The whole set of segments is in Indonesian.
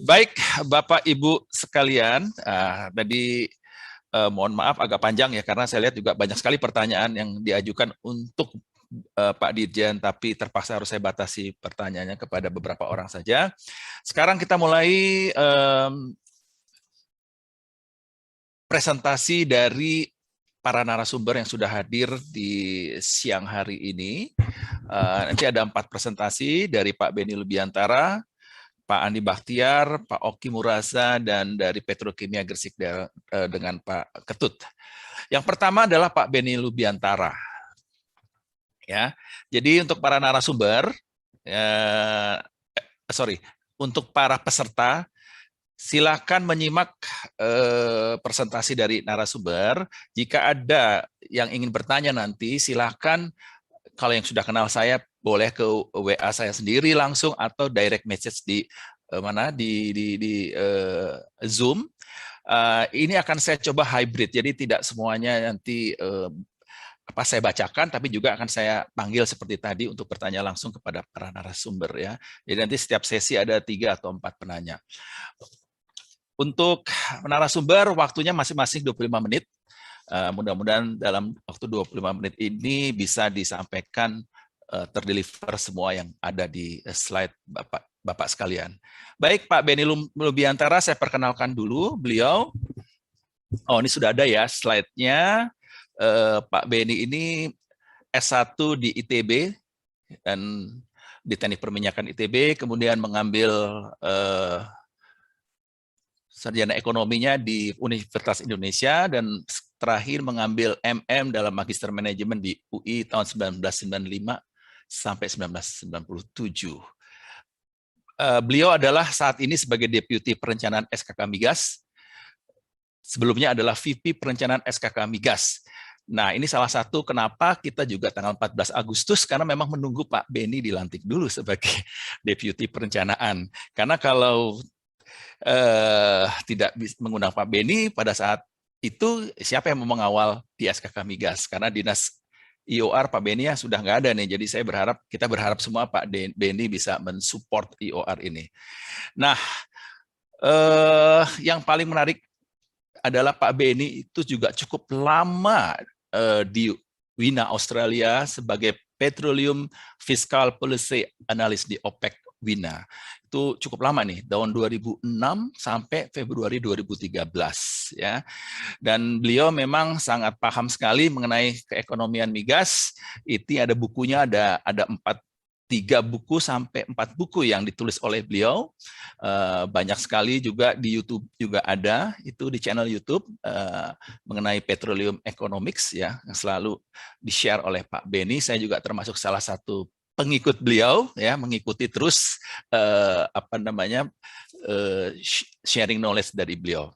Baik, Bapak Ibu sekalian, tadi mohon maaf agak panjang ya karena saya lihat juga banyak sekali pertanyaan yang diajukan untuk Pak Dirjen, tapi terpaksa harus saya batasi pertanyaannya kepada beberapa orang saja. Sekarang kita mulai presentasi dari para narasumber yang sudah hadir di siang hari ini. Nanti ada 4 presentasi dari Pak Beni Lubiantara, Pak Andi Bakhtiar, Pak Oki Muraza, dan dari Petrokimia Gresik dengan Pak Ketut. Yang pertama adalah Pak Beni Lubiantara. Ya, jadi untuk para narasumber, untuk para peserta, silakan menyimak presentasi dari narasumber. Jika ada yang ingin bertanya nanti, silakan kalau yang sudah kenal saya boleh ke WA saya sendiri langsung atau direct message di Zoom. Ini akan saya coba hybrid, jadi tidak semuanya nanti saya bacakan, tapi juga akan saya panggil seperti tadi untuk bertanya langsung kepada para narasumber ya. Jadi nanti setiap sesi ada 3 atau 4 penanya. Untuk narasumber waktunya masing-masing 25 menit. Mudah-mudahan dalam waktu 25 menit ini bisa disampaikan terdeliver semua yang ada di slide Bapak sekalian. Baik, Pak Beni Lubiantara, saya perkenalkan dulu beliau. Oh, ini sudah ada ya slide-nya. Pak Beni ini S1 di ITB dan di Teknik Perminyakan ITB, kemudian mengambil sarjana ekonominya di Universitas Indonesia dan terakhir mengambil MM dalam Magister Manajemen di UI tahun 1995 sampai 1997. Beliau adalah saat ini sebagai Deputi Perencanaan SKK Migas. Sebelumnya adalah VP Perencanaan SKK Migas. Nah, ini salah satu kenapa kita juga tanggal 14 Agustus, karena memang menunggu Pak Beni dilantik dulu sebagai Deputi Perencanaan. Karena kalau tidak mengundang Pak Beni pada saat itu, siapa yang mau mengawal di SKK Migas? Karena dinas IOR Pak Beni ya sudah nggak ada nih, jadi kita berharap semua Pak Beni bisa mensupport IOR ini. Nah, yang paling menarik adalah Pak Beni itu juga cukup lama di WINA Australia sebagai Petroleum Fiscal Policy Analyst di OPEC WINA. Itu cukup lama nih, tahun 2006 sampai Februari 2013 ya. Dan beliau memang sangat paham sekali mengenai keekonomian migas. Itu ada bukunya, ada 3 buku sampai 4 buku yang ditulis oleh beliau. Banyak sekali juga di YouTube juga ada, itu di channel YouTube mengenai petroleum economics ya, yang selalu di-share oleh Pak Beni. Saya juga termasuk salah satu pengikut beliau ya, mengikuti terus sharing knowledge dari beliau.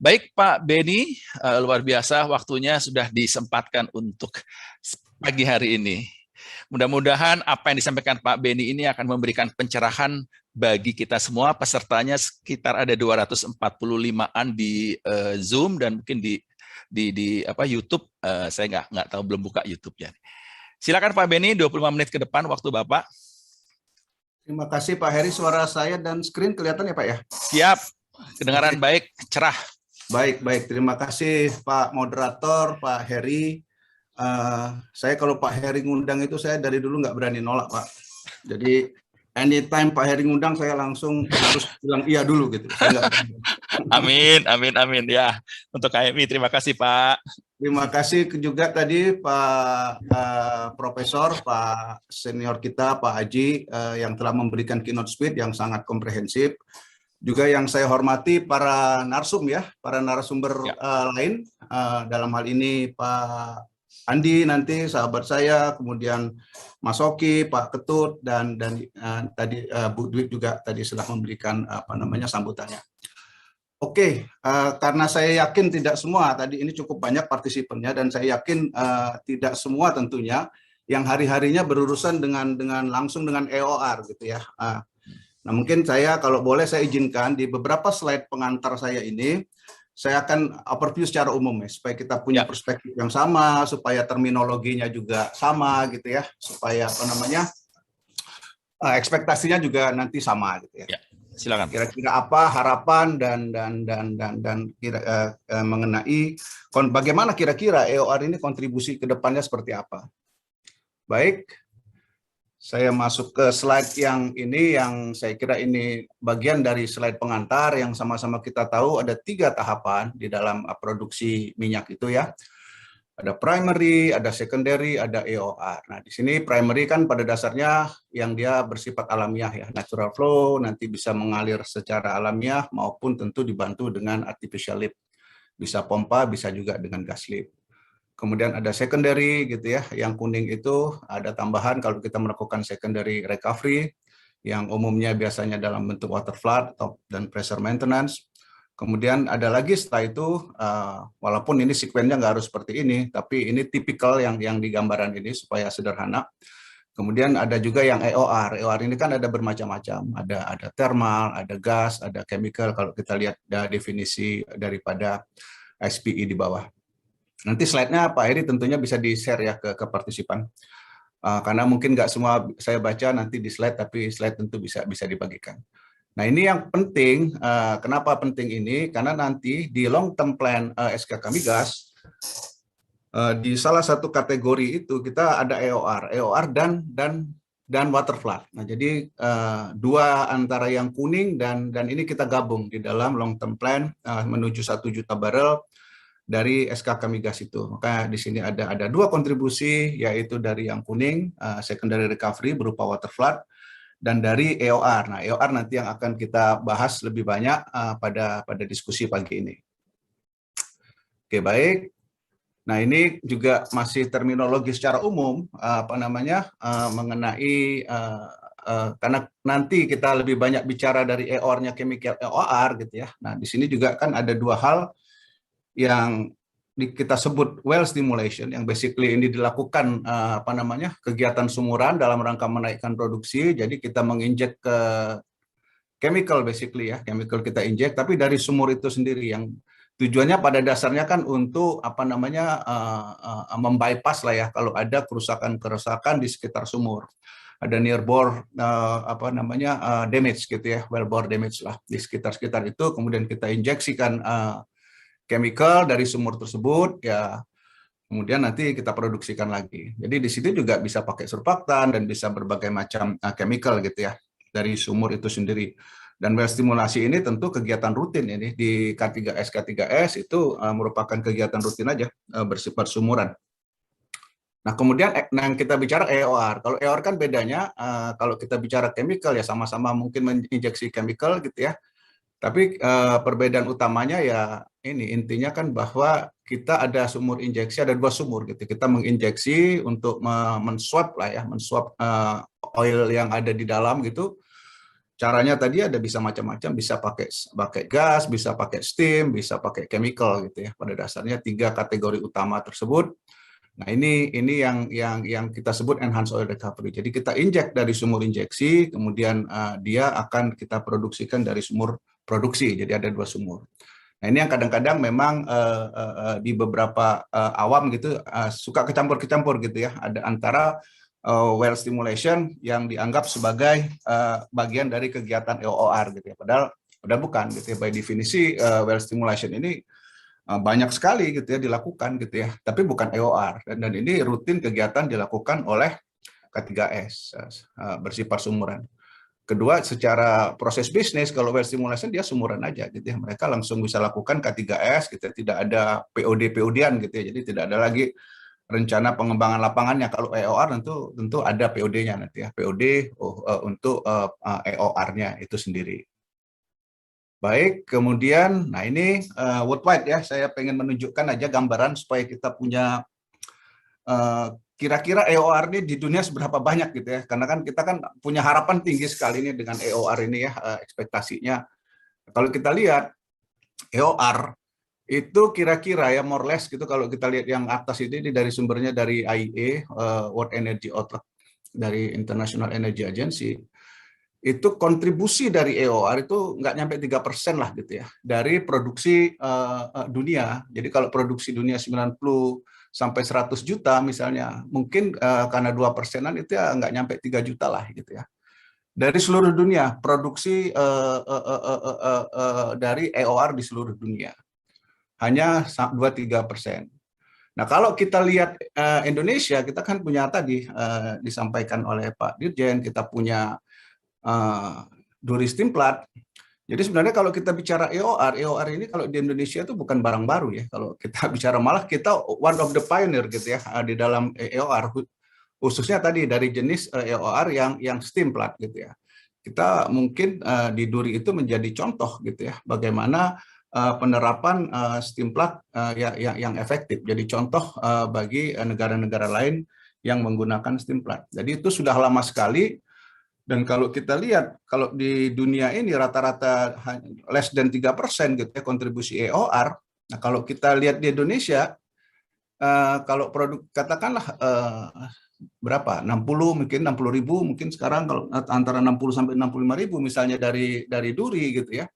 Baik Pak Beni, luar biasa waktunya sudah disempatkan untuk pagi hari ini. Mudah-mudahan apa yang disampaikan Pak Beni ini akan memberikan pencerahan bagi kita semua. Pesertanya sekitar ada 245-an di Zoom dan mungkin di YouTube. Saya nggak tahu, belum buka YouTube-nya. Silakan Pak Beni, 25 menit ke depan waktu Bapak. Terima kasih Pak Heri, suara saya dan screen kelihatan ya Pak ya? Siap, kedengaran baik, cerah. Baik. Terima kasih Pak Moderator, Pak Heri. Saya kalau Pak Heri ngundang itu saya dari dulu nggak berani nolak Pak. Jadi anytime Pak Heri ngundang saya langsung harus bilang iya dulu gitu. Amin ya. Untuk KMI terima kasih Pak. Terima kasih juga tadi Pak Profesor, Pak senior kita Pak Haji yang telah memberikan keynote speech yang sangat komprehensif. Juga yang saya hormati para narsum ya, para narasumber lain, dalam hal ini Pak Andi nanti sahabat saya, kemudian Mas Oki, Pak Ketut, dan tadi Bu Dwi juga tadi sudah memberikan sambutannya. Oke, karena saya yakin tidak semua, tadi ini cukup banyak partisipannya, dan saya yakin tidak semua tentunya yang hari-harinya berurusan dengan langsung dengan EOR gitu ya. Nah mungkin saya kalau boleh saya izinkan di beberapa slide pengantar saya ini, saya akan overview secara umum ya, supaya kita punya perspektif yang sama, supaya terminologinya juga sama gitu ya, supaya ekspektasinya juga nanti sama gitu ya. Silakan. Kira-kira apa harapan dan mengenai bagaimana kira-kira EOR ini kontribusi ke depannya seperti apa. Baik, saya masuk ke slide yang ini, yang saya kira ini bagian dari slide pengantar yang sama-sama kita tahu ada 3 tahapan di dalam produksi minyak itu ya. Ada primary, ada secondary, ada EOR. Nah, di sini primary kan pada dasarnya yang dia bersifat alamiah ya, natural flow, nanti bisa mengalir secara alamiah maupun tentu dibantu dengan artificial lift. Bisa pompa, bisa juga dengan gas lift. Kemudian ada secondary gitu ya, yang kuning itu ada tambahan kalau kita melakukan secondary recovery, yang umumnya biasanya dalam bentuk water flood dan pressure maintenance. Kemudian ada lagi setelah itu, walaupun ini sekuennya nggak harus seperti ini, tapi ini tipikal yang di gambaran ini supaya sederhana. Kemudian ada juga yang EOR. EOR ini kan ada bermacam-macam. Ada thermal, ada gas, ada chemical. Kalau kita lihat definisi daripada SPI di bawah. Nanti slide-nya Pak Heri tentunya bisa di-share ya ke partisipan. Karena mungkin nggak semua saya baca nanti di slide, tapi slide tentu bisa dibagikan. Nah, ini yang penting. Kenapa penting ini? Karena nanti di long term plan SKK Migas, di salah satu kategori itu kita ada EOR dan water flood. Nah, jadi 2 antara yang kuning dan ini kita gabung di dalam long term plan menuju 1 juta barel dari SKK Migas itu. Maka di sini ada 2 kontribusi, yaitu dari yang kuning, secondary recovery berupa water flood, dan dari EOR. Nah, EOR nanti yang akan kita bahas lebih banyak pada diskusi pagi ini. Oke, baik. Nah, ini juga masih terminologi secara umum, mengenai karena nanti kita lebih banyak bicara dari EOR-nya chemical EOR gitu ya. Nah, di sini juga kan ada 2 hal yang kita sebut well stimulation, yang basically ini dilakukan kegiatan sumuran dalam rangka menaikkan produksi. Jadi kita menginjek ke chemical basically ya, chemical kita injek, tapi dari sumur itu sendiri, yang tujuannya pada dasarnya kan untuk membypass lah ya kalau ada kerusakan di sekitar sumur. Ada near bore damage gitu ya, well bore damage lah di sekitar itu, kemudian kita injeksikan chemical dari sumur tersebut ya, kemudian nanti kita produksikan lagi. Jadi di situ juga bisa pakai surfaktan dan bisa berbagai macam chemical gitu ya dari sumur itu sendiri. Dan well stimulasi ini tentu kegiatan rutin ini di K3S itu merupakan kegiatan rutin aja bersifat sumuran. Nah, kemudian yang kita bicara EOR. Kalau EOR kan bedanya kalau kita bicara chemical ya sama-sama mungkin menginjeksi chemical gitu ya. Tapi perbedaan utamanya ya ini, intinya kan bahwa kita ada sumur injeksi, ada 2 sumur gitu. Kita menginjeksi untuk mensuap lah ya, mensuap oil yang ada di dalam gitu. Caranya tadi ada bisa macam-macam, bisa pakai gas, bisa pakai steam, bisa pakai chemical gitu ya. Pada dasarnya 3 kategori utama tersebut. Nah, ini yang kita sebut enhanced oil recovery. Jadi kita injek dari sumur injeksi, kemudian dia akan kita produksikan dari sumur produksi. Jadi ada 2 sumur. Nah, ini yang kadang-kadang memang di beberapa awam gitu suka kecampur-kecampur gitu ya. Ada antara well stimulation yang dianggap sebagai bagian dari kegiatan EOR gitu ya. Padahal bukan gitu ya. By definisi well stimulation ini banyak sekali gitu ya dilakukan gitu ya, tapi bukan EOR, dan ini rutin kegiatan dilakukan oleh K3S bersifat sumuran. Kedua, secara proses bisnis kalau well stimulation dia sumuran aja gitu ya, mereka langsung bisa lakukan K3S gitu, tidak ada POD-an gitu ya, jadi tidak ada lagi rencana pengembangan lapangannya. Kalau EOR tentu ada POD-nya nanti ya, POD untuk EOR-nya itu sendiri. Baik, kemudian, nah ini worldwide ya, saya pengen menunjukkan aja gambaran supaya kita punya kira-kira EOR ini di dunia seberapa banyak gitu ya, karena kan kita kan punya harapan tinggi sekali ini dengan EOR ini ya, ekspektasinya. Kalau kita lihat EOR itu kira-kira ya more or less gitu, kalau kita lihat yang atas ini dari sumbernya dari IEA, World Energy Outlook, dari International Energy Agency, itu kontribusi dari EOR itu nggak nyampe 3% lah gitu ya dari produksi dunia. Jadi kalau produksi dunia 90 sampai 100 juta misalnya, mungkin karena 2%-an itu ya nggak nyampe 3 juta lah gitu ya. dari seluruh dunia, produksi dari EOR di seluruh dunia. Hanya 2-3%. Nah, kalau kita lihat Indonesia, kita kan punya tadi disampaikan oleh Pak Dirjen, kita punya duri steam plant. Jadi sebenarnya kalau kita bicara EOR ini kalau di Indonesia itu bukan barang baru ya. Kalau kita bicara malah kita one of the pioneer gitu ya di dalam EOR, khususnya tadi dari jenis EOR yang steam plant gitu ya. Kita mungkin di duri itu menjadi contoh gitu ya, bagaimana penerapan steam plant yang efektif. Jadi contoh bagi negara-negara lain yang menggunakan steam plant. Jadi itu sudah lama sekali. Dan kalau kita lihat, kalau di dunia ini rata-rata less than 3% gitu ya kontribusi EOR. Nah, kalau kita lihat di Indonesia, kalau produk katakanlah berapa? 60 mungkin 60.000 mungkin sekarang kalau antara 60 sampai 65.000 misalnya dari duri gitu ya.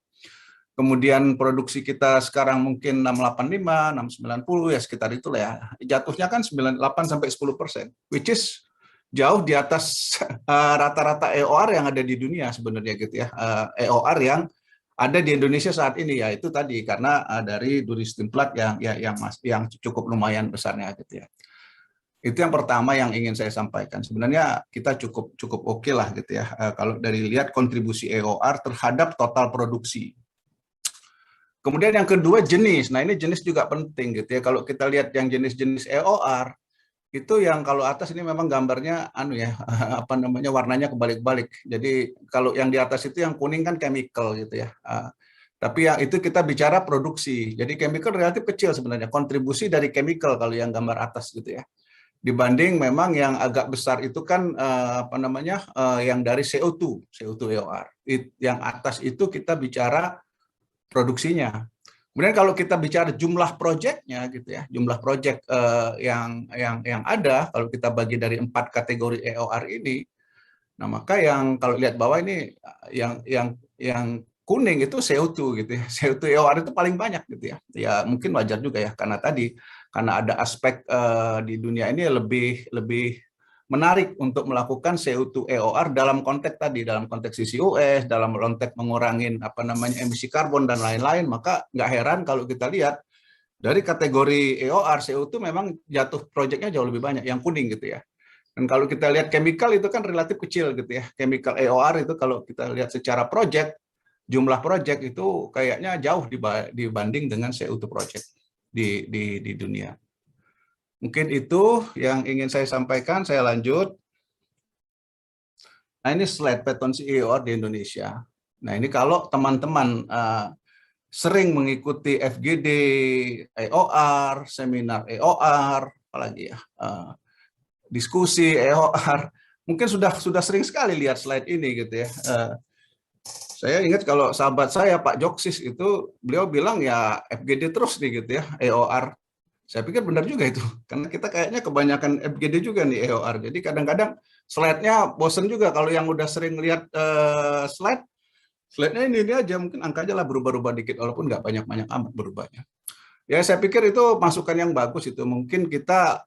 Kemudian produksi kita sekarang mungkin 685, 690 ya sekitar itulah ya. Jatuhnya kan 98 sampai 10%, which is jauh di atas rata-rata EOR yang ada di dunia sebenarnya gitu ya. EOR yang ada di Indonesia saat ini ya itu tadi karena dari duri steam plant yang cukup lumayan besarnya gitu ya. Itu yang pertama yang ingin saya sampaikan. Sebenarnya kita cukup oke lah gitu ya kalau dari lihat kontribusi EOR terhadap total produksi. Kemudian yang kedua jenis. Nah, ini jenis juga penting gitu ya. Kalau kita lihat yang jenis-jenis EOR itu yang kalau atas ini memang gambarnya apa namanya warnanya kebalik-balik. Jadi kalau yang di atas itu yang kuning kan chemical gitu ya. Tapi yang itu kita bicara produksi. Jadi chemical relatif kecil sebenarnya kontribusi dari chemical kalau yang gambar atas gitu ya. Dibanding memang yang agak besar itu kan apa namanya yang dari CO2 EOR. Yang atas itu kita bicara produksinya. Kemudian kalau kita bicara jumlah proyeknya gitu ya, jumlah proyek yang ada kalau kita bagi dari 4 kategori EOR ini, nah maka yang kalau lihat bawah ini yang kuning itu CO2 gitu ya. CO2 EOR itu paling banyak gitu ya. Ya mungkin wajar juga ya karena ada aspek di dunia ini lebih menarik untuk melakukan CO2 EOR dalam konteks tadi, dalam konteks CCUS, dalam konteks mengurangi emisi karbon dan lain-lain, maka nggak heran kalau kita lihat dari kategori EOR CO2 memang jatuh proyeknya jauh lebih banyak yang kuning gitu ya. Dan kalau kita lihat chemical itu kan relatif kecil gitu ya. Chemical EOR itu kalau kita lihat secara proyek, jumlah proyek itu kayaknya jauh dibanding dengan CO2 proyek di dunia. Mungkin itu yang ingin saya sampaikan, saya lanjut. Nah ini slide potensi EOR di Indonesia. Nah ini kalau teman-teman sering mengikuti FGD, EOR, seminar EOR, apalagi ya, diskusi EOR, mungkin sudah sering sekali lihat slide ini gitu ya. Saya ingat kalau sahabat saya Pak Joksis itu beliau bilang ya FGD terus nih gitu ya, EOR. Saya pikir benar juga itu, karena kita kayaknya kebanyakan FGD juga nih EOR. Jadi kadang-kadang slide-nya bosen juga kalau yang udah sering lihat slide-nya ini aja, mungkin angka aja lah berubah-ubah dikit, walaupun nggak banyak-banyak amat berubahnya. Ya saya pikir itu masukan yang bagus itu, mungkin kita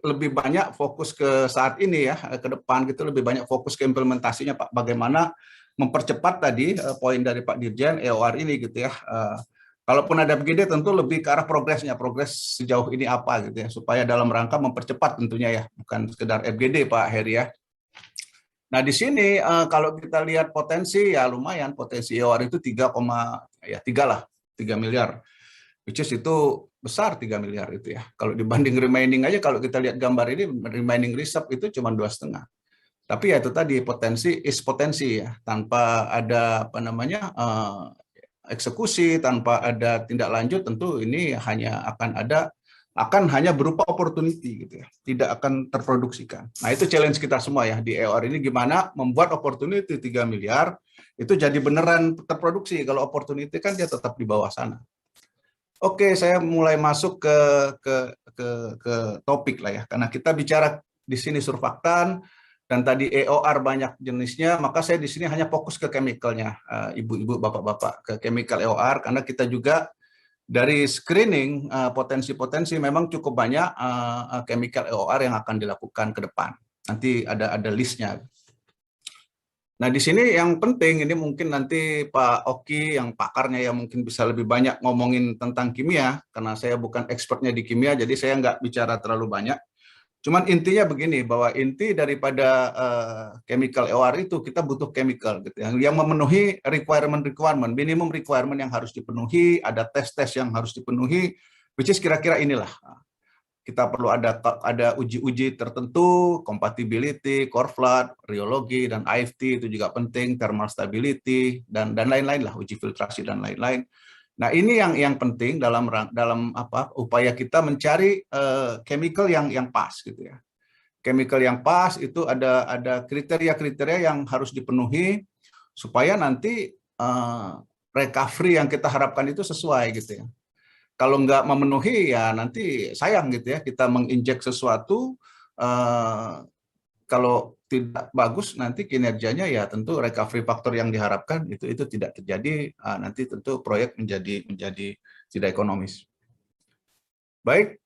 lebih banyak fokus ke saat ini ya, ke depan gitu lebih banyak fokus ke implementasinya Pak, bagaimana mempercepat tadi poin dari Pak Dirjen EOR ini gitu ya. Kalaupun ada FGD tentu lebih ke arah progres sejauh ini apa gitu ya, supaya dalam rangka mempercepat tentunya ya, bukan sekedar FGD Pak Heri ya. Nah di sini kalau kita lihat potensi ya lumayan, potensi EOR itu 3 miliar, which is itu besar 3 miliar itu ya. Kalau dibanding remaining aja, kalau kita lihat gambar ini remaining reserve itu cuma 2,5. Tapi ya itu tadi potensi ya, tanpa ada eksekusi, tanpa ada tindak lanjut, tentu ini akan hanya berupa opportunity gitu ya, tidak akan terproduksikan. Nah itu challenge kita semua ya di EOR ini, gimana membuat opportunity 3 miliar itu jadi beneran terproduksi. Kalau opportunity kan dia tetap di bawah sana. Oke, saya mulai masuk ke topik lah ya, karena kita bicara di sini surfaktan dan tadi EOR banyak jenisnya, maka saya di sini hanya fokus ke chemicalnya, ibu-ibu, bapak-bapak, ke chemical EOR, karena kita juga dari screening potensi-potensi memang cukup banyak chemical EOR yang akan dilakukan ke depan. Nanti ada listnya. Nah, di sini yang penting ini mungkin nanti Pak Oki yang pakarnya yang mungkin bisa lebih banyak ngomongin tentang kimia, karena saya bukan expertnya di kimia, jadi saya nggak bicara terlalu banyak. Cuman intinya begini, bahwa inti daripada chemical EOR itu kita butuh chemical gitu yang memenuhi requirement, minimum requirement yang harus dipenuhi, ada tes-tes yang harus dipenuhi, which is kira-kira inilah. Kita perlu ada uji-uji tertentu, compatibility, core flood, rheology, dan IFT itu juga penting, thermal stability, dan lain-lain lah, uji filtrasi dan lain-lain. Nah, ini yang penting dalam upaya kita mencari chemical yang pas gitu ya. Chemical yang pas itu ada kriteria-kriteria yang harus dipenuhi supaya nanti recovery yang kita harapkan itu sesuai gitu ya. Kalau nggak memenuhi ya nanti sayang gitu ya, kita menginjek sesuatu kalau tidak bagus nanti kinerjanya ya tentu recovery factor yang diharapkan itu tidak terjadi, nanti tentu proyek menjadi tidak ekonomis. Baik,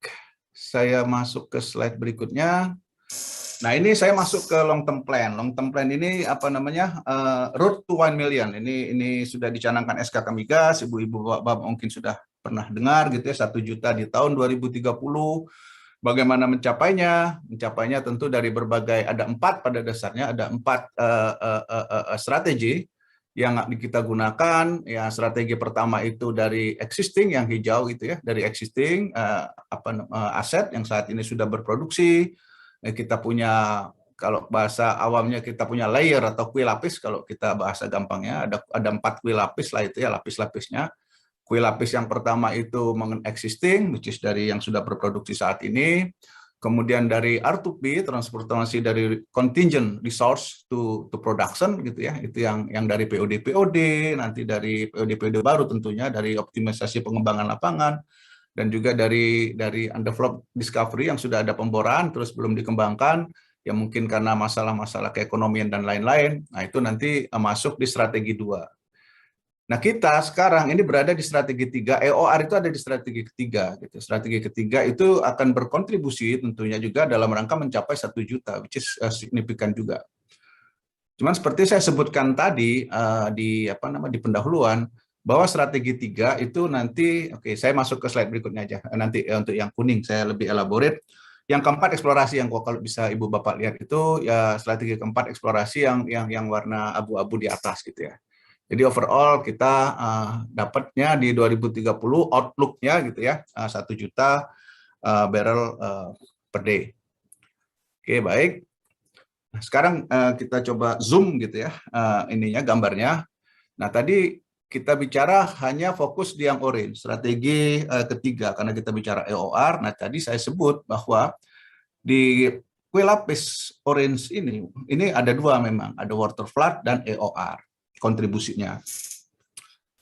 saya masuk ke slide berikutnya. Nah, ini saya masuk ke long term plan. Long term plan ini apa namanya? Road to 1 million. Ini sudah dicanangkan SK Migas, ibu-ibu bapak mungkin sudah pernah dengar gitu ya, 1 juta di tahun 2030. Bagaimana mencapainya? Mencapainya tentu dari berbagai, ada 4 pada dasarnya, ada 4 strategi yang kita gunakan. Ya, strategi pertama itu dari existing yang hijau gitu ya, dari existing aset yang saat ini sudah berproduksi. Kita punya, kalau bahasa awamnya kita punya layer atau kue lapis, kalau kita bahasa gampangnya ada 4 kue lapis lah itu ya, lapis-lapisnya. Kue lapis yang pertama itu existing, which is dari yang sudah berproduksi saat ini. Kemudian dari R2P, transformasi dari contingent resource to production gitu ya. Itu yang dari POD, nanti dari POD baru tentunya, dari optimisasi pengembangan lapangan, dan juga dari undeveloped discovery yang sudah ada pemboran terus belum dikembangkan, ya mungkin karena masalah-masalah keekonomian dan lain-lain. Nah, itu nanti masuk di strategi 2. Nah, kita sekarang ini berada di strategi 3, EOR itu ada di strategi ketiga. Gitu. Strategi ketiga itu akan berkontribusi tentunya juga dalam rangka mencapai 1 juta, which is signifikan juga. Cuman seperti saya sebutkan tadi di pendahuluan, bahwa strategi 3 itu nanti, oke, saya masuk ke slide berikutnya aja. Nanti untuk yang kuning saya lebih elaborate. Yang keempat eksplorasi, yang kalau bisa Ibu Bapak lihat itu ya strategi keempat eksplorasi yang warna abu-abu di atas gitu ya. Jadi overall kita dapatnya di 2030 outlook-nya gitu ya, 1 juta barrel per day. Oke, baik. Nah, sekarang kita coba zoom gitu ya, ininya gambarnya. Nah, tadi kita bicara hanya fokus di yang orange, strategi ketiga, karena kita bicara EOR. Nah, tadi saya sebut bahwa di kue lapis orange ini ada 2 memang, ada water flood dan EOR kontribusinya.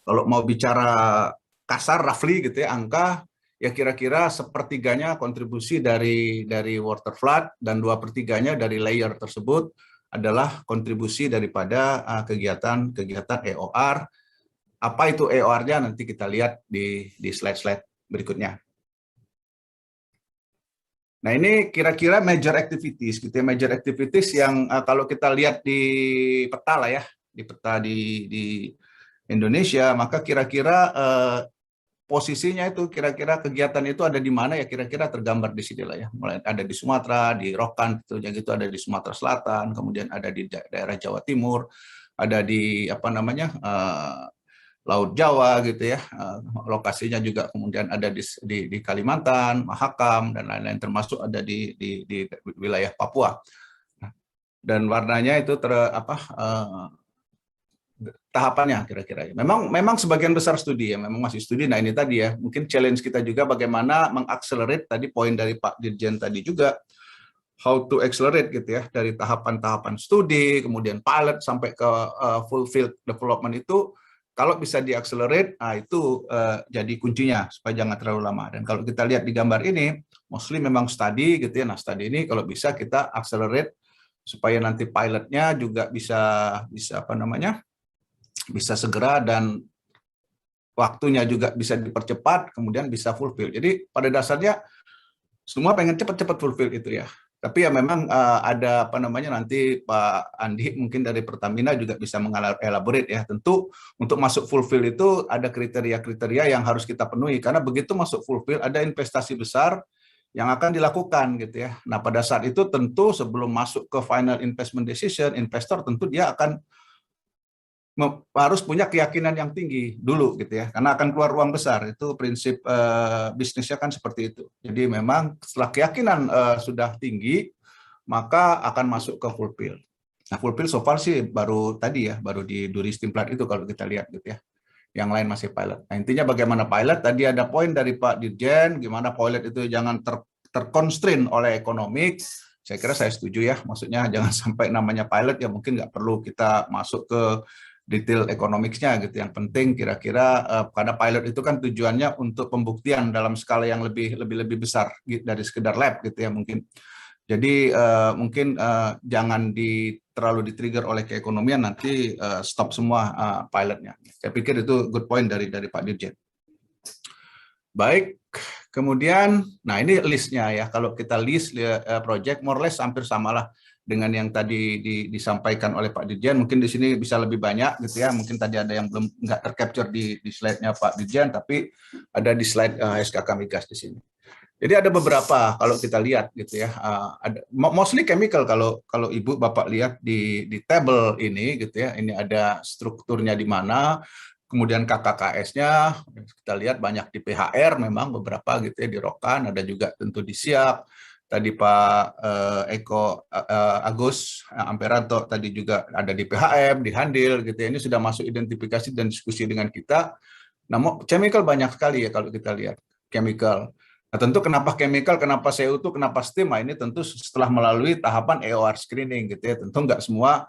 Kalau mau bicara kasar, roughly gitu ya, angka ya kira-kira sepertiganya kontribusi dari water flood dan 2/3-nya dari layer tersebut adalah kontribusi daripada kegiatan EOR. Apa itu EOR-nya nanti kita lihat di slide-slide berikutnya. Nah, ini kira-kira major activities gitu ya, major activities yang kalau kita lihat di peta lah ya, di peta di Indonesia, maka kira-kira posisinya itu kira-kira kegiatan itu ada di mana ya, kira-kira tergambar di sini lah ya. Mulai ada di Sumatera, di Rokan gitu ada di Sumatera Selatan, kemudian ada di daerah Jawa Timur, ada di Laut Jawa gitu ya, lokasinya juga kemudian ada di Kalimantan, Mahakam dan lain-lain, termasuk ada di wilayah Papua. Dan warnanya itu tahapannya kira-kira. Memang sebagian besar studi ya, memang masih studi. Nah, ini tadi ya, mungkin challenge kita juga bagaimana mengakselerate tadi poin dari Pak Dirjen tadi juga, how to accelerate gitu ya, dari tahapan-tahapan studi, kemudian pilot sampai ke full field development itu. Kalau bisa diakselerate, nah itu jadi kuncinya supaya jangan terlalu lama. Dan kalau kita lihat di gambar ini, mostly memang study gitu ya. Nah, study ini kalau bisa kita accelerate supaya nanti pilotnya juga bisa bisa segera dan waktunya juga bisa dipercepat, kemudian bisa fulfill. Jadi pada dasarnya semua pengen cepat-cepat fulfill itu ya. Tapi ya memang ada apa namanya, nanti Pak Andi mungkin dari Pertamina juga bisa mengelaborate ya. Tentu untuk masuk fulfill itu ada kriteria-kriteria yang harus kita penuhi, karena begitu masuk fulfill ada investasi besar yang akan dilakukan gitu ya. Nah, pada saat itu tentu sebelum masuk ke final investment decision, investor tentu dia akan harus punya keyakinan yang tinggi dulu gitu ya, karena akan keluar uang besar. Itu prinsip bisnisnya kan seperti itu. Jadi memang setelah keyakinan sudah tinggi, maka akan masuk ke fulfill. Nah, fulfill so far sih baru tadi ya, baru di Duri Steam Plant itu kalau kita lihat gitu ya. Yang lain masih pilot. Nah, intinya bagaimana pilot, tadi ada poin dari Pak Dirjen, gimana pilot itu jangan terconstrain oleh ekonomik. Saya kira saya setuju ya, maksudnya jangan sampai namanya pilot ya mungkin nggak perlu kita masuk ke detail ekonomiknya gitu. Yang penting kira-kira karena pilot itu kan tujuannya untuk pembuktian dalam skala yang lebih besar dari sekedar lab gitu ya mungkin. Jadi mungkin jangan terlalu di-trigger oleh keekonomian, nanti stop semua pilotnya. Saya pikir itu good point dari Pak Dirjen. Baik, kemudian, nah ini listnya ya. Kalau kita list project, more or less hampir samalah dengan yang tadi disampaikan oleh Pak Dirjen. Mungkin di sini bisa lebih banyak gitu ya. Mungkin tadi ada yang belum nggak tercapture di slide-nya Pak Dirjen, tapi ada di slide SKK Migas di sini. Jadi ada beberapa kalau kita lihat gitu ya, ada mostly chemical kalau Ibu Bapak lihat di table ini gitu ya, ini ada strukturnya di mana, kemudian KKKS-nya kita lihat banyak di PHR memang beberapa gitu ya, di Rokan, ada juga tentu di Siak. Tadi Pak Eko Agus Amperanto tadi juga ada di PHM, di Handil gitu ya. Ini sudah masuk identifikasi dan diskusi dengan kita. Nah, chemical banyak sekali ya kalau kita lihat chemical. Nah, tentu kenapa chemical, kenapa CO2, kenapa steam, nah, ini tentu setelah melalui tahapan EOR screening gitu ya. Tentu nggak semua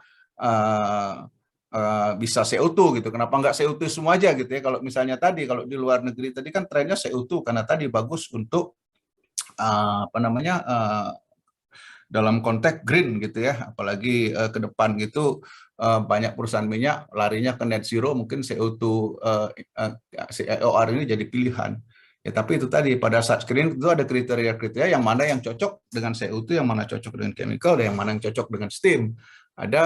bisa CO2 gitu. Kenapa nggak CO2 semua aja gitu ya? Kalau misalnya tadi, kalau di luar negeri tadi kan trennya CO2 karena tadi bagus untuk apa namanya dalam konteks green gitu ya. Apalagi ke depan gitu banyak perusahaan minyak larinya ke net zero, mungkin CO2 EOR ini jadi pilihan. Ya, tapi itu tadi pada saat screening itu ada kriteria-kriteria yang mana yang cocok dengan CO2, yang mana cocok dengan chemical, dan yang mana yang cocok dengan steam. Ada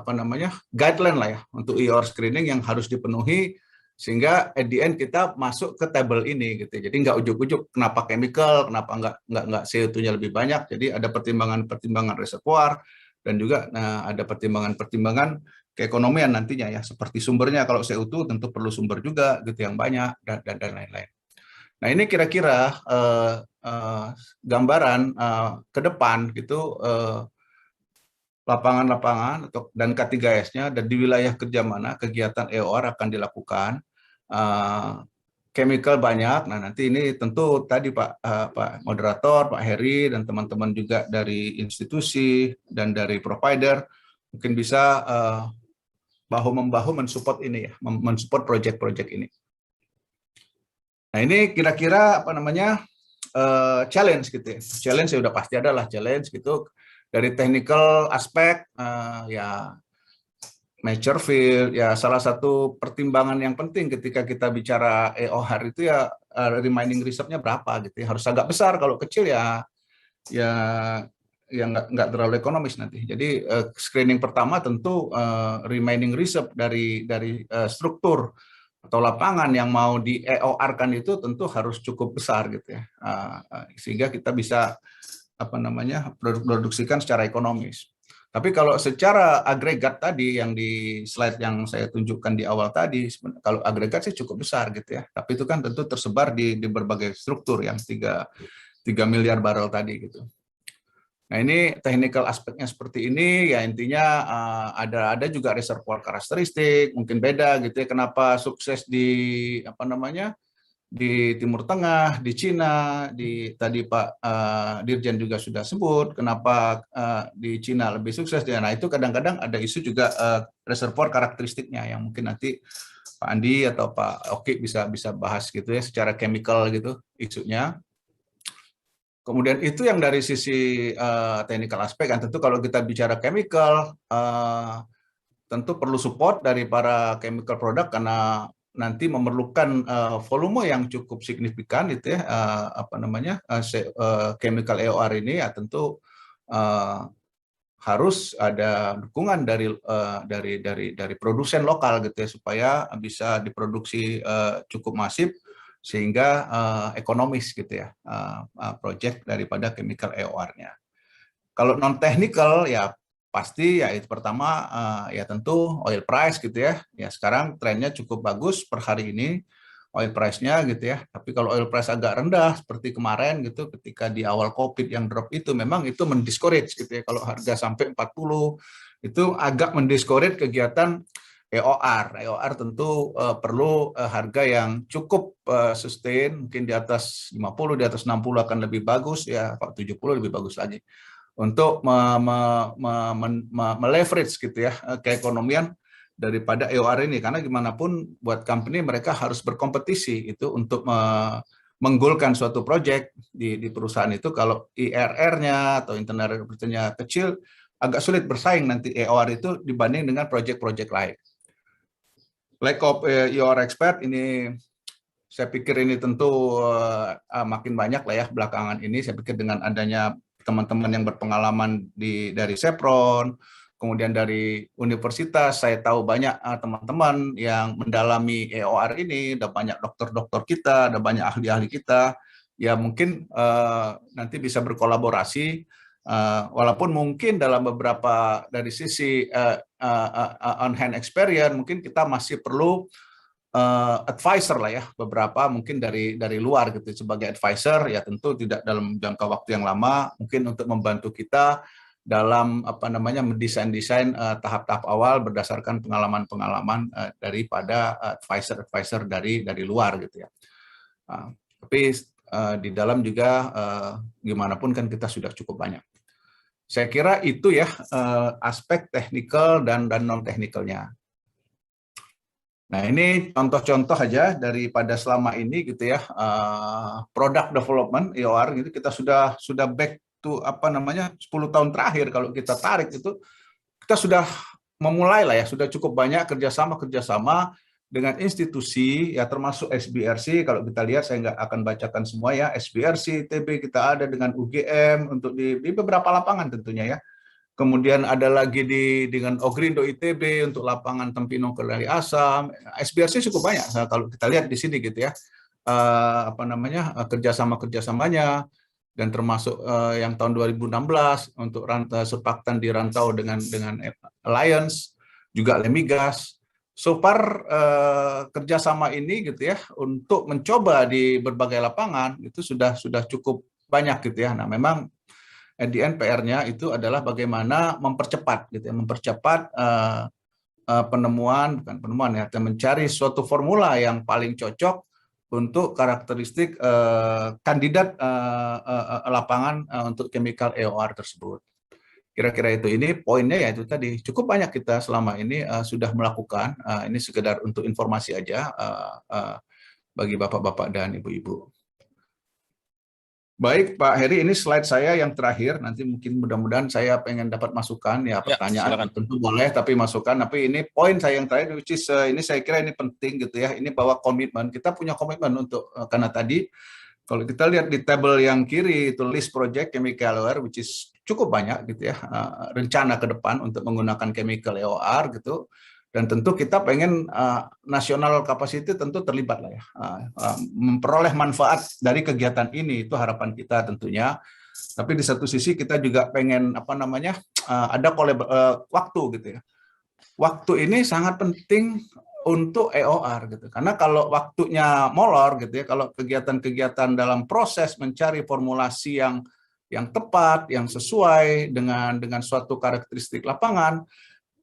apa namanya guideline lah ya untuk EOR screening yang harus dipenuhi sehingga at the end kita masuk ke table ini gitu. Jadi nggak ujuk-ujuk kenapa chemical, kenapa nggak CO2-nya lebih banyak. Jadi ada pertimbangan-pertimbangan reservoir dan juga ada pertimbangan-pertimbangan keekonomian nantinya ya, seperti sumbernya. Kalau CO2 tentu perlu sumber juga gitu yang banyak dan lain-lain. Nah, ini kira-kira gambaran ke depan gitu lapangan-lapangan dan K3S-nya dan di wilayah kerja mana kegiatan EOR akan dilakukan. Chemical banyak. Nah, nanti ini tentu tadi Pak Moderator, Pak Heri, dan teman-teman juga dari institusi dan dari provider mungkin bisa bahu-membahu mensupport ini ya, mensupport proyek-proyek ini. Nah, ini kira-kira apa namanya challenge gitu ya. Challenge ya udah pasti ada lah challenge gitu. Dari technical aspek ya mature field ya, salah satu pertimbangan yang penting ketika kita bicara EOR itu ya remaining reserve-nya berapa gitu ya. Harus agak besar, kalau kecil ya nggak terlalu ekonomis nanti. Jadi screening pertama tentu remaining reserve dari struktur atau lapangan yang mau di EOR-kan itu tentu harus cukup besar gitu ya. Sehingga kita bisa apa namanya produksikan secara ekonomis. Tapi kalau secara agregat tadi yang di slide yang saya tunjukkan di awal tadi, kalau agregat sih cukup besar gitu ya. Tapi itu kan tentu tersebar di berbagai struktur yang 3 miliar barrel tadi gitu. Nah, ini technical aspeknya seperti ini ya, intinya ada juga reservoir karakteristik mungkin beda gitu ya. Kenapa sukses di apa namanya di Timur Tengah, di Cina, tadi Pak Dirjen juga sudah sebut kenapa di Cina lebih sukses. Nah, itu kadang-kadang ada isu juga reservoir karakteristiknya yang mungkin nanti Pak Andi atau Pak Oki bisa bahas gitu ya secara chemical gitu isunya. Kemudian itu yang dari sisi technical aspek kan, tentu kalau kita bicara chemical tentu perlu support dari para chemical product karena nanti memerlukan volume yang cukup signifikan itu ya, chemical EOR ini ya tentu harus ada dukungan dari produsen lokal gitu ya, supaya bisa diproduksi cukup masif sehingga ekonomis gitu ya, project daripada chemical EOR-nya. Kalau non technical ya pasti ya itu pertama ya tentu oil price gitu ya. Ya sekarang trennya cukup bagus per hari ini oil price-nya gitu ya. Tapi kalau oil price agak rendah seperti kemarin gitu ketika di awal Covid yang drop itu memang itu mendiscourage gitu ya. Kalau harga sampai 40 itu agak mendiscourage kegiatan EOR. EOR tentu perlu harga yang cukup sustain, mungkin di atas 50, di atas 60 akan lebih bagus ya, 70 lebih bagus lagi untuk meleverage gitu ya keekonomian daripada EOR ini, karena gimana pun buat company mereka harus berkompetisi itu untuk menggolkan suatu project di perusahaan itu. Kalau IRR-nya atau internal rate of return-nya kecil, agak sulit bersaing nanti EOR itu dibanding dengan project-project lain. Lack of EOR expert ini, saya pikir ini tentu makin banyak lah ya belakangan ini. Saya pikir dengan adanya teman-teman yang berpengalaman dari Chevron, kemudian dari universitas, saya tahu banyak teman-teman yang mendalami EOR ini, ada banyak dokter-dokter kita, ada banyak ahli-ahli kita, ya mungkin nanti bisa berkolaborasi, walaupun mungkin dalam beberapa dari sisi on-hand experience, mungkin kita masih perlu advisor lah ya, beberapa mungkin dari luar gitu sebagai advisor, ya tentu tidak dalam jangka waktu yang lama, mungkin untuk membantu kita dalam mendesain tahap-tahap awal berdasarkan pengalaman-pengalaman daripada advisor dari luar gitu ya. Tapi di dalam juga gimana pun kan kita sudah cukup banyak. Saya kira itu ya aspek teknikal dan non teknikalnya. Nah, ini contoh-contoh aja daripada selama ini gitu ya, product development EOR gitu, kita sudah back to 10 tahun terakhir kalau kita tarik itu, kita sudah memulai lah ya, sudah cukup banyak kerjasama dengan institusi ya, termasuk SBRC. Kalau kita lihat, saya nggak akan bacakan semua ya, SBRC ITB kita ada dengan UGM untuk di beberapa lapangan tentunya ya. Kemudian ada lagi dengan Ogrindo ITB untuk lapangan Tempino Kendari Asam. SBRC cukup banyak kalau kita lihat di sini gitu ya, kerjasamanya, dan termasuk yang tahun 2016 untuk surfaktan di Rantau dengan Alliance, juga Lemigas. So far kerjasama ini gitu ya untuk mencoba di berbagai lapangan itu sudah cukup banyak gitu ya. Nah, memang at the end PR-nya itu adalah bagaimana mempercepat gitu ya, bukan penemuan ya, mencari suatu formula yang paling cocok untuk karakteristik kandidat lapangan untuk chemical EOR tersebut. Kira-kira itu, ini poinnya ya itu tadi, cukup banyak kita selama ini sudah melakukan, ini sekedar untuk informasi aja bagi bapak-bapak dan ibu-ibu. Baik, Pak Heri, ini slide saya yang terakhir. Nanti mungkin mudah-mudahan saya pengen dapat masukan ya, pertanyaan ya, tentu boleh, tapi masukan. Tapi ini poin saya yang terakhir, which is ini saya kira ini penting gitu ya. Ini bahwa komitmen, kita punya komitmen untuk karena tadi kalau kita lihat di tabel yang kiri itu list project chemical EOR, which is cukup banyak gitu ya, rencana ke depan untuk menggunakan chemical EOR gitu. Dan tentu kita pengen nasional capacity tentu terlibat lah ya, memperoleh manfaat dari kegiatan ini, itu harapan kita tentunya. Tapi di satu sisi kita juga pengen ada waktu gitu ya. Waktu ini sangat penting untuk EOR gitu, karena kalau waktunya molor gitu ya, kalau kegiatan-kegiatan dalam proses mencari formulasi yang tepat, yang sesuai dengan suatu karakteristik lapangan,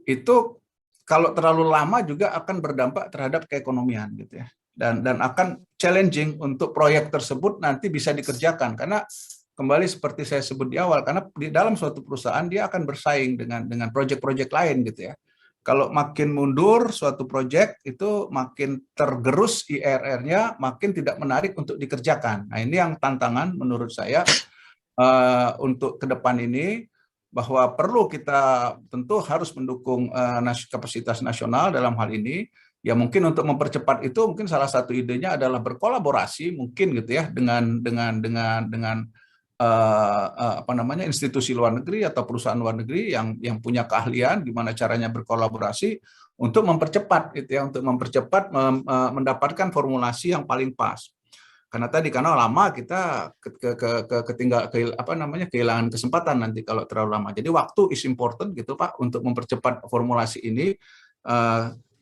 itu kalau terlalu lama juga akan berdampak terhadap keekonomian gitu ya, dan akan challenging untuk proyek tersebut nanti bisa dikerjakan, karena kembali seperti saya sebut di awal, karena di dalam suatu perusahaan dia akan bersaing dengan proyek-proyek lain gitu ya. Kalau makin mundur suatu proyek itu makin tergerus IRR-nya, makin tidak menarik untuk dikerjakan. Nah, ini yang tantangan menurut saya untuk ke depan ini, bahwa perlu kita tentu harus mendukung kapasitas nasional dalam hal ini, Ya mungkin untuk mempercepat itu mungkin salah satu idenya adalah berkolaborasi mungkin gitu ya dengan apa namanya institusi luar negeri atau perusahaan luar negeri yang punya keahlian gimana caranya berkolaborasi untuk mempercepat gitu ya, untuk mempercepat mendapatkan formulasi yang paling pas. Karena lama kita kehilangan kesempatan nanti kalau terlalu lama. Jadi waktu is important gitu Pak untuk mempercepat formulasi ini.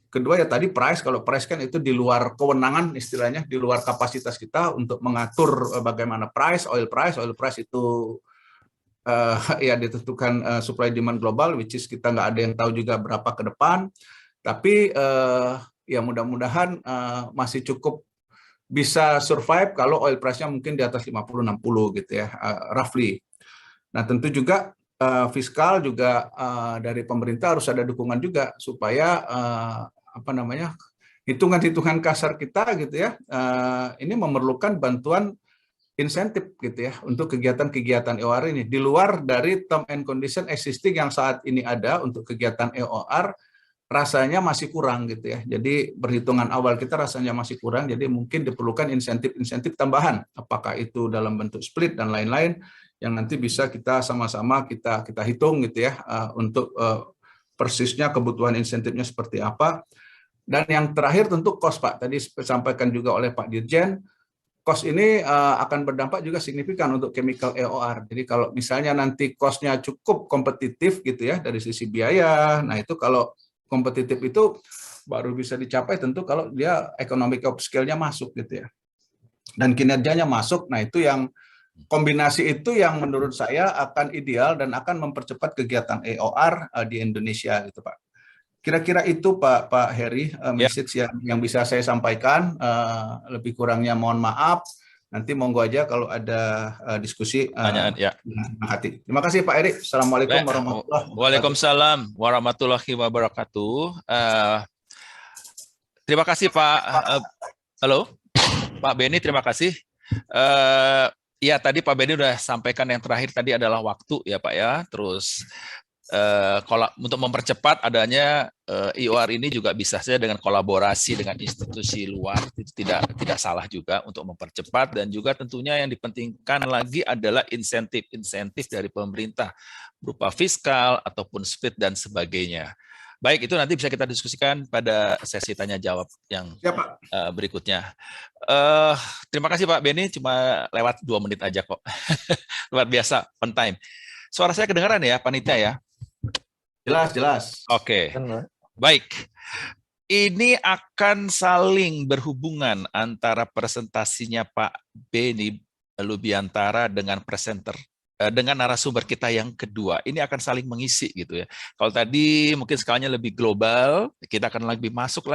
Kedua ya tadi price, kalau price kan itu di luar kewenangan istilahnya, di luar kapasitas kita untuk mengatur bagaimana oil price itu ya ditentukan supply demand global, which is kita nggak ada yang tahu juga berapa ke depan. Tapi ya mudah-mudahan masih cukup bisa survive kalau oil price-nya mungkin di atas 50-60 gitu ya, roughly. Nah tentu juga fiskal juga dari pemerintah harus ada dukungan juga supaya apa namanya hitungan-hitungan kasar kita gitu ya, ini memerlukan bantuan insentif gitu ya untuk kegiatan-kegiatan EOR ini di luar dari term and condition existing yang saat ini ada untuk kegiatan EOR. Rasanya masih kurang gitu ya. Jadi perhitungan awal kita rasanya masih kurang, jadi mungkin diperlukan insentif-insentif tambahan, apakah itu dalam bentuk split dan lain-lain yang nanti bisa kita sama-sama kita hitung gitu ya untuk persisnya kebutuhan insentifnya seperti apa. Dan yang terakhir tentu cost Pak. Tadi disampaikan juga oleh Pak Dirjen, cost ini akan berdampak juga signifikan untuk chemical EOR. Jadi kalau misalnya nanti cost-nya cukup kompetitif gitu ya dari sisi biaya, nah itu kalau kompetitif itu baru bisa dicapai tentu kalau dia economic of scale-nya masuk gitu ya. Dan kinerjanya masuk, nah itu yang kombinasi itu yang menurut saya akan ideal dan akan mempercepat kegiatan EOR di Indonesia gitu Pak. Kira-kira itu Pak Heri message yang bisa saya sampaikan. Lebih kurangnya mohon maaf. Nanti monggo aja kalau ada diskusi. Ya. Terima kasih Pak Heri. Assalamualaikum warahmatullahi wabarakatuh. Waalaikumsalam warahmatullahi wabarakatuh. Terima kasih Pak. Halo, Pak Beni, terima kasih. Ya tadi Pak Beni udah sampaikan yang terakhir tadi adalah waktu ya Pak ya. Terus kalau untuk mempercepat adanya EOR ini juga bisa saja dengan kolaborasi dengan institusi luar, itu tidak salah juga untuk mempercepat. Dan juga tentunya yang dipentingkan lagi adalah insentif dari pemerintah berupa fiskal ataupun split dan sebagainya. Baik, itu nanti bisa kita diskusikan pada sesi tanya jawab yang berikutnya. Terima kasih Pak Beni, cuma lewat 2 menit aja kok. Luar biasa, on time. Suara saya kedengaran ya, panitia ya? Jelas. Oke. Baik. Ini akan saling berhubungan antara presentasinya Pak Beni Lubiantara dengan presenter dengan narasumber kita yang kedua. Ini akan saling mengisi gitu ya. Kalau tadi mungkin skalanya lebih global, kita akan lebih masuk lagi